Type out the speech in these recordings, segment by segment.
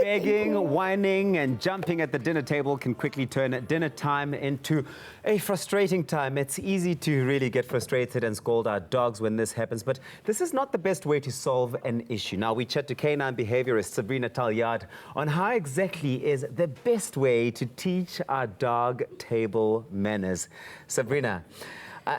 Begging, whining, and jumping at the dinner table can quickly turn dinner time into a frustrating time. It's easy to really get frustrated and scold our dogs when this happens, but this is not the best way to solve an issue. Now, we chat to Canine Behaviourist Sabrina Taljaard on how exactly is the best way to teach our dog table manners. Sabrina,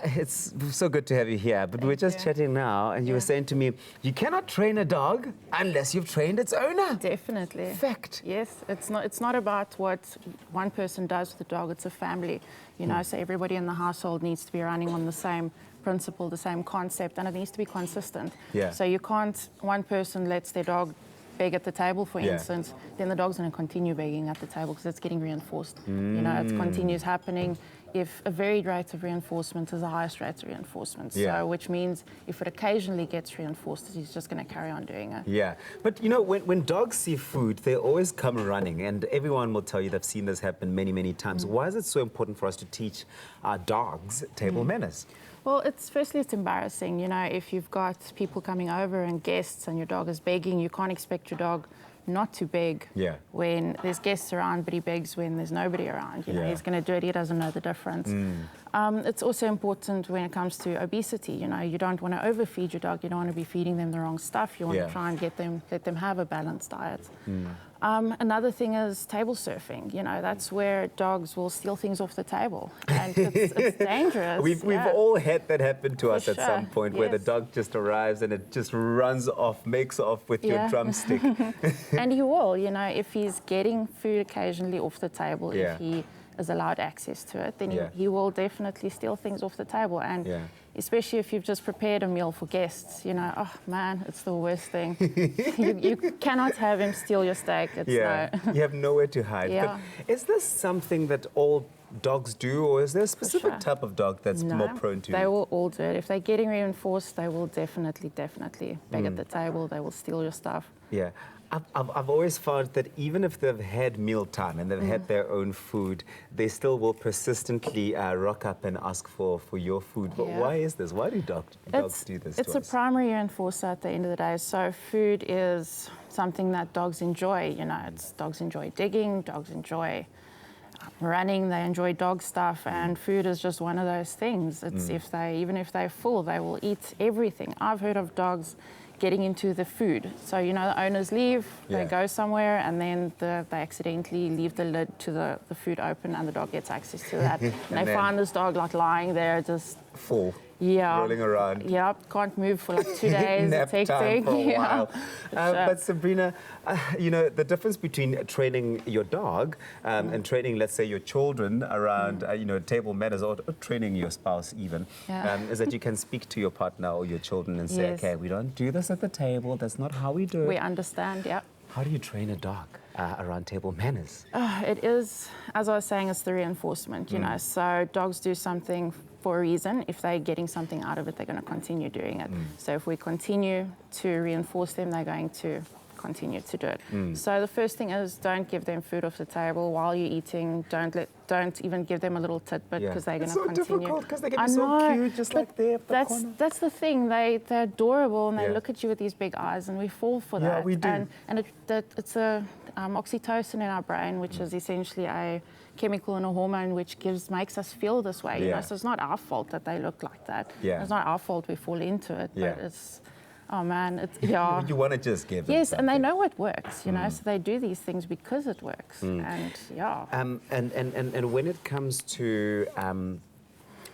it's so good to have you here, but we're just chatting now, and you were saying to me, you cannot train a dog unless you've trained its owner. Definitely. Fact. Yes, it's not about what one person does with the dog, it's a family, you know, so everybody in the household needs to be running on the same principle, the same concept, and it needs to be consistent. Yeah. So you can't, one person lets their dog beg at the table, for instance, then the dog's going to continue begging at the table because it's getting reinforced. You know, it continues happening. If a varied rate of reinforcement is the highest rate of reinforcement, so which means if it occasionally gets reinforced, he's just going to carry on doing it. Yeah, but you know, when dogs see food, they always come running, and everyone will tell you they've seen this happen many, many times. Why is it so important for us to teach our dogs table manners? Well, firstly, it's embarrassing. You know, if you've got people coming over and guests and your dog is begging, you can't expect your dog not to beg when there's guests around, but he begs when there's nobody around. You know, he's going to do it, he doesn't know the difference. It's also important when it comes to obesity. You know, you don't want to overfeed your dog, you don't want to be feeding them the wrong stuff, you want to try and let them have a balanced diet. Another thing is table surfing. You know, that's where dogs will steal things off the table, and it's dangerous. We've all had that happen to us at some point, where the dog just arrives and it just runs off, makes off with your drumstick. And he will, you know, if he's getting food occasionally off the table, if he is allowed access to it, then he will definitely steal things off the table. And especially if you've just prepared a meal for guests, you know, oh man, it's the worst thing. you cannot have him steal your steak. It's You have nowhere to hide. But is this something that all dogs do, or is there a specific type of dog that's more prone to? They will all do it. If they're getting reinforced, they will definitely beg at the table. They will steal your stuff. Yeah. I've always found that even if they've had mealtime and they've had their own food, they still will persistently rock up and ask for your food. But why is this? Why do dogs do this to us? It's a primary reinforcer at the end of the day. So food is something that dogs enjoy. You know, dogs enjoy digging, dogs enjoy running, they enjoy dog stuff, and food is just one of those things. It's even if they're full, they will eat everything. I've heard of dogs getting into the food. So, you know, the owners leave, they go somewhere, and then they accidentally leave the lid to the food open, and the dog gets access to that. and they find this dog like lying there just full. Rolling around. Can't move for like 2 days. Nap time for a while. But Sabrina, you know, the difference between training your dog and training, let's say, your children around, you know, table manners, or training your spouse even, is that you can speak to your partner or your children and say, okay, we don't do this at the table. That's not how we do it. We understand, How do you train a dog around table manners? It is, as I was saying, it's the reinforcement, you know. So dogs do something for a reason. If they're getting something out of it, they're going to continue doing it. So if we continue to reinforce them, they're going to continue to do it. So the first thing is, don't give them food off the table while you're eating. Don't even give them a little tidbit, because they're going to continue. It's so difficult because they can be so cute, just like there at the corner. That's the thing. They're adorable, and they look at you with these big eyes, and we fall for that. Yeah, we do. And it's a oxytocin in our brain, which is essentially a chemical and a hormone which makes us feel this way. You know, so it's not our fault that they look like that. It's not our fault we fall into it. But it's, oh man, you want to just give them something. and they know what works. You know, so they do these things because it works. And and when it comes to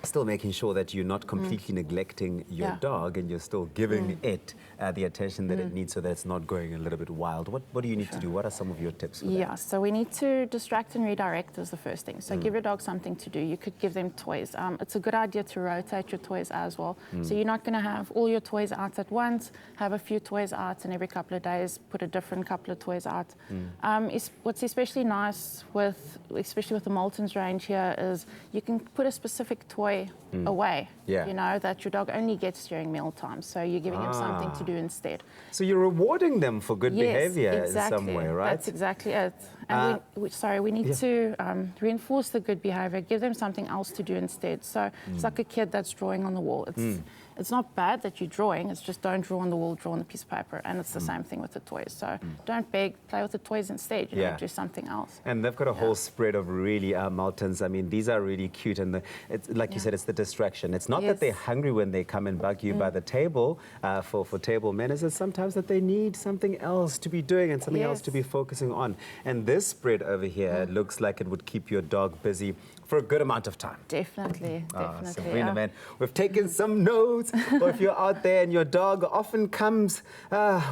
still making sure that you're not completely neglecting your dog, and you're still giving it the attention that it needs, so that it's not going a little bit wild. What do you need to do? What are some of your tips for that? So we need to distract and redirect is the first thing. So give your dog something to do. You could give them toys. It's a good idea to rotate your toys as well. So you're not going to have all your toys out at once. Have a few toys out, and every couple of days put a different couple of toys out. What's especially nice especially with the Marltons range here, is you can put a specific toy away, you know, that your dog only gets during mealtime. So you're giving him something to do instead. So you're rewarding them for good behavior in some way, right? That's exactly it. And we need to reinforce the good behavior, give them something else to do instead. So it's like a kid that's drawing on the wall. it's not bad that you're drawing, it's just don't draw on the wall, draw on the piece of paper. And it's the same thing with the toys. So don't beg, play with the toys instead, do something else. And they've got a whole spread of really Marltons. I mean, these are really cute, and it's, like you said, it's the distraction. It's not that they're hungry when they come and bug you by the table for table manners. It's sometimes that they need something else to be doing and something else to be focusing on. And this spread over here looks like it would keep your dog busy for a good amount of time. Definitely. Sabrina, man, we've taken some notes. Or if you're out there and your dog often comes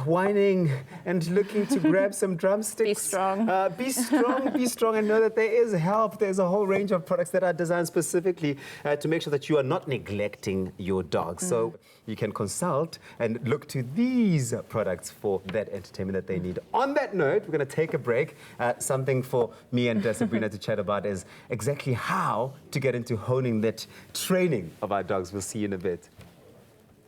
whining and looking to grab some drumsticks. Be strong. Be strong, be strong, and know that there is help. There's a whole range of products that are designed specifically to make sure that you are not neglecting your dog. So you can consult and look to these products for that entertainment that they need. On that note, we're going to take a break. Something for me and Sabrina to chat about is exactly how to get into honing that training of our dogs. We'll see you in a bit.